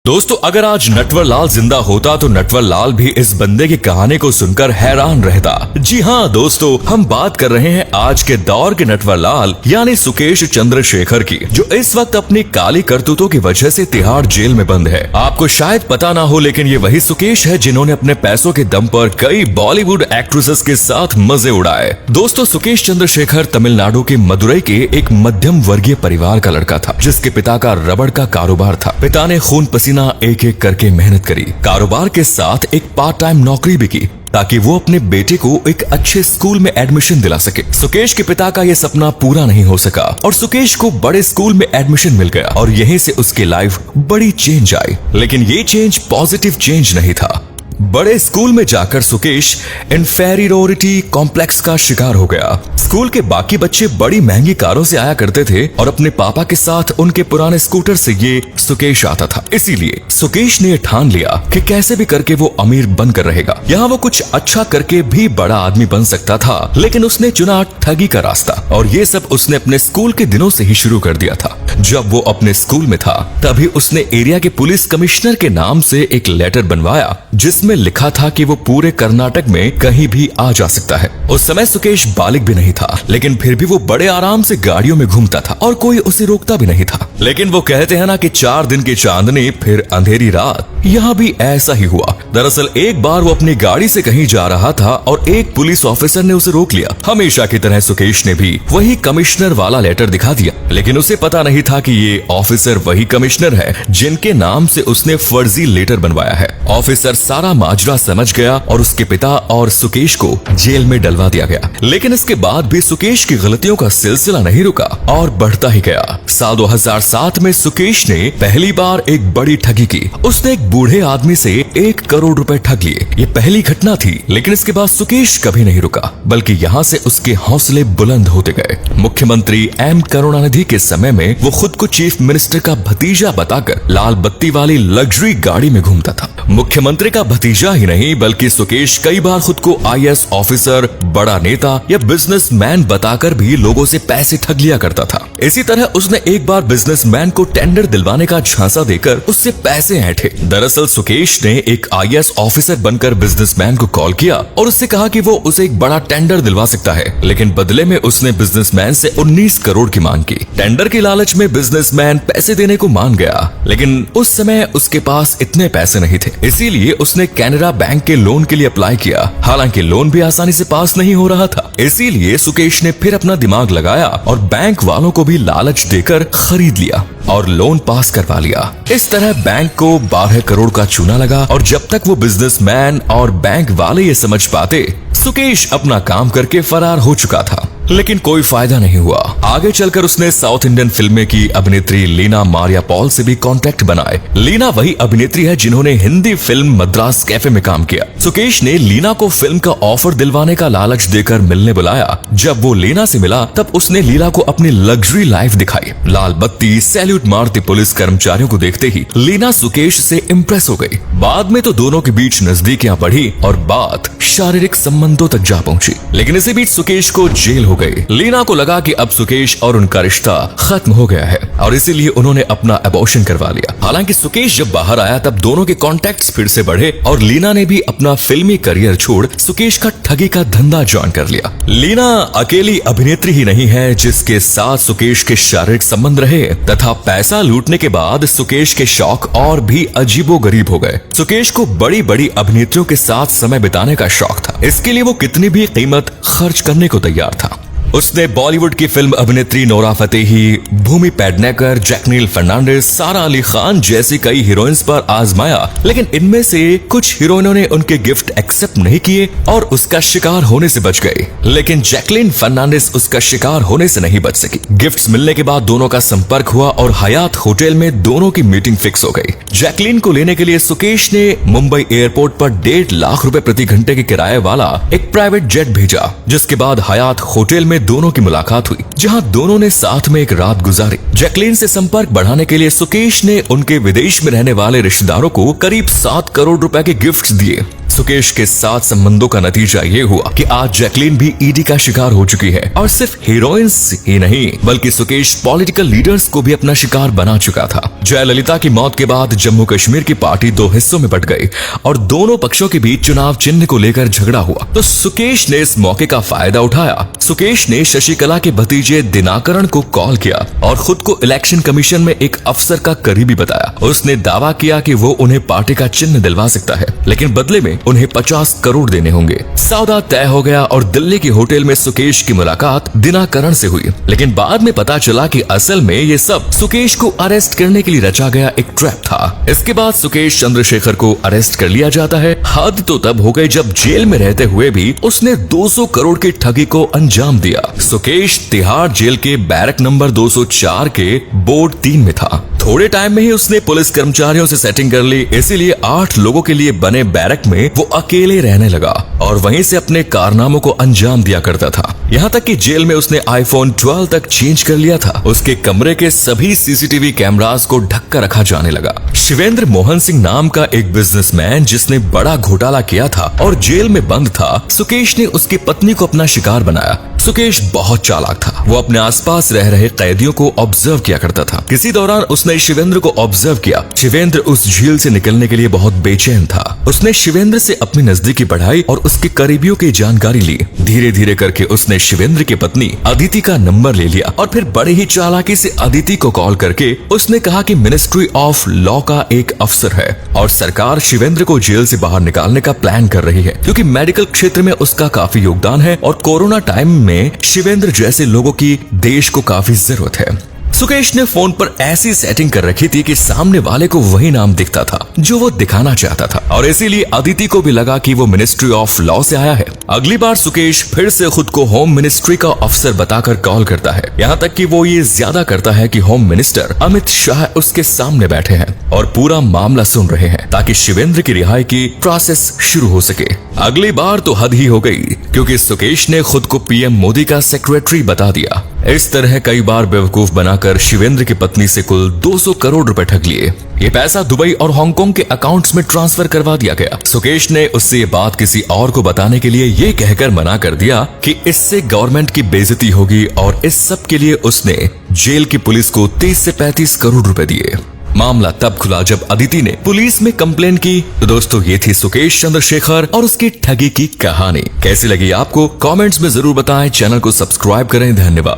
दोस्तों, अगर आज नटवर लाल जिंदा होता तो नटवर लाल भी इस बंदे की कहानी को सुनकर हैरान रहता। जी हाँ दोस्तों, हम बात कर रहे हैं आज के दौर के नटवर लाल यानी सुकेश चंद्रशेखर की, जो इस वक्त अपनी काली करतूतों की वजह से तिहाड़ जेल में बंद है। आपको शायद पता ना हो, लेकिन ये वही सुकेश है जिन्होंने अपने पैसों के दम पर कई बॉलीवुड एक्ट्रेसेस के साथ मजे उड़ाए। दोस्तों, सुकेश चंद्रशेखर तमिलनाडु के मदुरई के एक मध्यम वर्गीय परिवार का लड़का था, जिसके पिता का रबड़ का कारोबार था। पिता ने खून पसीना एक एक करके मेहनत करी, कारोबार के साथ एक पार्ट टाइम नौकरी भी की ताकि वो अपने बेटे को एक अच्छे स्कूल में एडमिशन दिला सके। सुकेश के पिता का ये सपना पूरा नहीं हो सका और सुकेश को बड़े स्कूल में एडमिशन मिल गया और यहीं से उसकी लाइफ बड़ी चेंज आई। लेकिन ये चेंज पॉजिटिव चेंज नहीं था। बड़े स्कूल में जाकर सुकेश इन्फेरियोरिटी कॉम्प्लेक्स का शिकार हो गया। स्कूल के बाकी बच्चे बड़ी महंगी कारों से आया करते थे और अपने पापा के साथ उनके पुराने स्कूटर से ये सुकेश आता था। इसीलिए सुकेश ने ठान लिया कि कैसे भी करके वो अमीर बनकर रहेगा। यहाँ वो कुछ अच्छा करके भी बड़ा आदमी बन सकता था, लेकिन उसने चुना ठगी का रास्ता और ये सब उसने अपने स्कूल के दिनों से ही शुरू कर दिया था। जब वो अपने स्कूल में था तभी उसने एरिया के पुलिस कमिश्नर के नाम से एक लेटर बनवाया जिसमें लिखा था कि वो पूरे कर्नाटक में कहीं भी आ जा सकता है। उस समय सुकेश बालिग भी नहीं था, लेकिन फिर भी वो बड़े आराम से गाड़ियों में घूमता था और कोई उसे रोकता भी नहीं था। लेकिन वो कहते हैं ना कि 4 दिन की चांदनी फिर अंधेरी रात, यहाँ भी ऐसा ही हुआ। दरअसल एक बार वो अपनी गाड़ी से कहीं जा रहा था और एक पुलिस ऑफिसर ने उसे रोक लिया। हमेशा की तरह सुकेश ने भी वही कमिश्नर वाला लेटर दिखा दिया, लेकिन उसे पता नहीं था कि ये ऑफिसर वही कमिश्नर है जिनके नाम से उसने फर्जी लेटर बनवाया है। ऑफिसर सारा माजरा समझ गया और उसके पिता और सुकेश को जेल में डलवा दिया गया। लेकिन इसके बाद भी सुकेश की गलतियों का सिलसिला नहीं रुका और बढ़ता ही गया। साल 2007 में सुकेश ने पहली बार एक बड़ी ठगी की। उसने एक बूढ़े आदमी से 1 करोड़ रुपए ठग लिए। ये पहली घटना थी, लेकिन इसके बाद सुकेश कभी नहीं रुका, बल्कि यहाँ से उसके हौसले बुलंद होते गए। मुख्यमंत्री एम करुणानिधि के समय में वो खुद को चीफ मिनिस्टर का भतीजा बताकर लाल बत्ती वाली लग्जरी गाड़ी में घूमता था। मुख्यमंत्री का भतीजा ही नहीं, बल्कि सुकेश कई बार खुद को IAS ऑफिसर, बड़ा नेता या बिजनेसमैन बताकर भी लोगों से पैसे ठग लिया करता था। इसी तरह उसने एक बार बिजनेसमैन को टेंडर दिलवाने का झांसा देकर उससे पैसे ऐंठे। दरअसल सुकेश ने एक IAS ऑफिसर बनकर बिजनेसमैन को कॉल किया और उससे कहा कि वो उसे एक बड़ा टेंडर दिलवा सकता है, लेकिन बदले में उसने बिजनेसमैन से 19 करोड़ की मांग की। टेंडर की लालच में बिजनेसमैन पैसे देने को मान गया, लेकिन उस समय उसके पास इतने पैसे नहीं थे। इसीलिए उसने कैनरा बैंक के लोन के लिए अप्लाई किया। हालांकि लोन भी आसानी से पास नहीं हो रहा था। इसीलिए सुकेश ने फिर अपना दिमाग लगाया और बैंक वालों को भी लालच देकर खरीद लिया और लोन पास करवा लिया। इस तरह बैंक को 12 करोड़ का चूना लगा और जब तक वो बिजनेसमैन और बैंक वाले ये समझ पाते, सुकेश अपना काम करके फरार हो चुका था। लेकिन कोई फायदा नहीं हुआ। आगे चलकर उसने साउथ इंडियन फिल्में की अभिनेत्री लीना मारिया पॉल से भी कांटेक्ट बनाए। लीना वही अभिनेत्री है जिन्होंने हिंदी फिल्म मद्रास कैफे में काम किया। सुकेश ने लीना को फिल्म का ऑफर दिलवाने का लालच देकर मिलने बुलाया। जब वो लीना से मिला तब उसने लीना को अपनी लग्जरी लाइफ दिखाई। लाल बत्ती सैल्यूट मारती पुलिस कर्मचारियों को देखते ही लीना सुकेश से इम्प्रेस हो गई। बाद में तो दोनों के बीच नजदीकियां बढ़ी और बात शारीरिक संबंधों तक जा पहुंची। लेकिन इसी बीच सुकेश को जेल हो गई। लीना को लगा कि अब सुकेश और उनका रिश्ता खत्म हो गया है और इसीलिए उन्होंने अपना अबॉर्शन करवा लिया। हालांकि सुकेश जब बाहर आया तब दोनों के कॉन्टैक्ट्स फिर से बढ़े और लीना ने भी अपना फिल्मी करियर छोड़ सुकेश का ठगी का धंधा ज्वाइन कर लिया। लीना अकेली अभिनेत्री ही नहीं है जिसके साथ सुकेश के शारीरिक संबंध रहे, तथा पैसा लूटने के बाद सुकेश के शौक और भी अजीबोगरीब हो गए। सुकेश को बड़ी बड़ी अभिनेत्रियों के साथ समय बिताने का शौक था। इसके लिए वो कितनी भी कीमत खर्च करने को तैयार था। उसने बॉलीवुड की फिल्म अभिनेत्री नोरा फतेही, भूमि पेडनेकर, जैकलीन फर्नांडिस, सारा अली खान जैसी कई हीरोइंस पर आजमाया, लेकिन इनमें से कुछ हीरोइनों ने उनके गिफ्ट एक्सेप्ट नहीं किए और उसका शिकार होने से बच गए। लेकिन जैकलीन फर्नांडिस उसका शिकार होने से नहीं बच सकी। गिफ्ट्स मिलने के बाद दोनों का संपर्क हुआ और हयात होटल में दोनों की मीटिंग फिक्स हो गई। जैकलीन को लेने के लिए सुकेश ने मुंबई एयरपोर्ट पर 1.5 लाख रुपए प्रति घंटे के किराए वाला एक प्राइवेट जेट भेजा, जिसके बाद हयात होटल में दोनों की मुलाकात हुई, जहां दोनों ने साथ में एक रात गुजारी। जैकलीन से संपर्क बढ़ाने के लिए सुकेश ने उनके विदेश में रहने वाले रिश्तेदारों को करीब 7 करोड़ रुपए के गिफ्ट्स दिए। सुकेश के साथ संबंधों का नतीजा ये हुआ कि आज जैकलीन भी ईडी का शिकार हो चुकी है और सिर्फ हीरोइंस ही नहीं बल्कि सुकेश पॉलिटिकल लीडर्स को भी अपना शिकार बना चुका था। जयललिता की मौत के बाद जम्मू कश्मीर की पार्टी दो हिस्सों में बट गई और दोनों पक्षों के बीच चुनाव चिन्ह को लेकर झगड़ा हुआ, तो सुकेश ने इस मौके का फायदा उठाया। सुकेश ने शशिकला के भतीजे दिनाकरण को कॉल किया और खुद को इलेक्शन कमीशन में एक अफसर का करीबी बताया। उसने दावा किया कि वो उन्हें पार्टी का चिन्ह दिलवा सकता है, लेकिन बदले में उन्हें 50 करोड़ देने होंगे। सौदा तय हो गया और दिल्ली के होटल में सुकेश की मुलाकात दिनाकरण से हुई, लेकिन बाद में पता चला कि असल में ये सब सुकेश को अरेस्ट करने के लिए रचा गया एक ट्रैप था। इसके बाद सुकेश चंद्रशेखर को अरेस्ट कर लिया जाता है। हद तो तब हो गई जब जेल में रहते हुए भी उसने 200 करोड़ की ठगी को अंजाम दिया। सुकेश तिहाड़ जेल के बैरक नंबर 204 के बोर्ड 3 में था। थोड़े टाइम में ही उसने पुलिस कर्मचारियों से सेटिंग कर ली, इसीलिए 8 लोगों के लिए बने बैरक में वो अकेले रहने लगा और वहीं से अपने कारनामों को अंजाम दिया करता था। यहाँ तक कि जेल में उसने iPhone 12 तक चेंज कर लिया था। उसके कमरे के सभी सीसीटीवी कैमरास को ढक कर रखा जाने लगा। शिवेंद्र मोहन सिंह नाम का एक बिजनेसमैन जिसने बड़ा घोटाला किया था और जेल में बंद था, सुकेश ने उसकी पत्नी को अपना शिकार बनाया। सुकेश बहुत चालाक था। वो अपने आसपास रह रहे कैदियों को ऑब्जर्व किया करता था। किसी दौरान उसने शिवेंद्र को ऑब्जर्व किया। शिवेंद्र उस झील से निकलने के लिए बहुत बेचैन था। उसने शिवेंद्र से अपनी नजदीकी बढ़ाई और उसके करीबियों की जानकारी ली। धीरे धीरे करके उसने शिवेंद्र की पत्नी अदिति का नंबर ले लिया और फिर बड़े ही चालाकी से अदिति को कॉल करके उसने कहा कि मिनिस्ट्री ऑफ लॉ का एक अफसर है और सरकार शिवेंद्र को जेल से बाहर निकालने का प्लान कर रही है, क्योंकि मेडिकल क्षेत्र में उसका काफी योगदान है और कोरोना टाइम में शिवेंद्र जैसे लोगों की देश को काफी जरूरत है। सुकेश ने फोन पर ऐसी सेटिंग कर रखी थी कि सामने वाले को वही नाम दिखता था जो वो दिखाना चाहता था और इसीलिए अदिति को भी लगा कि वो मिनिस्ट्री ऑफ लॉ से आया है। अगली बार सुकेश फिर से खुद को होम मिनिस्ट्री का अफसर बताकर कॉल करता है। यहाँ तक कि वो ये ज्यादा करता है कि होम मिनिस्टर अमित शाह उसके सामने बैठे हैं और पूरा मामला सुन रहे हैं ताकि शिवेंद्र की रिहाई की प्रोसेस शुरू हो सके। अगली बार तो हद ही हो गई, क्योंकि सुकेश ने खुद को पीएम मोदी का सेक्रेटरी बता दिया। इस तरह कई बार बेवकूफ बनाकर शिवेंद्र की पत्नी से कुल 200 करोड़ रुपए ठग लिए। ये पैसा दुबई और हांगकांग के अकाउंट्स में ट्रांसफर करवा दिया गया। सुकेश ने उससे ये बात किसी और को बताने के लिए ये कहकर मना कर दिया कि इससे गवर्नमेंट की बेइज्जती होगी और इस सब के लिए उसने जेल की पुलिस को 30 से 35 करोड़ रुपए दिए। मामला तब खुला जब अदिति ने पुलिस में कंप्लेन की। तो दोस्तों, ये थी सुकेश चंद्रशेखर और उसकी ठगी की कहानी। कैसी लगी आपको? कमेंट्स में जरूर बताएं। चैनल को सब्सक्राइब करें। धन्यवाद।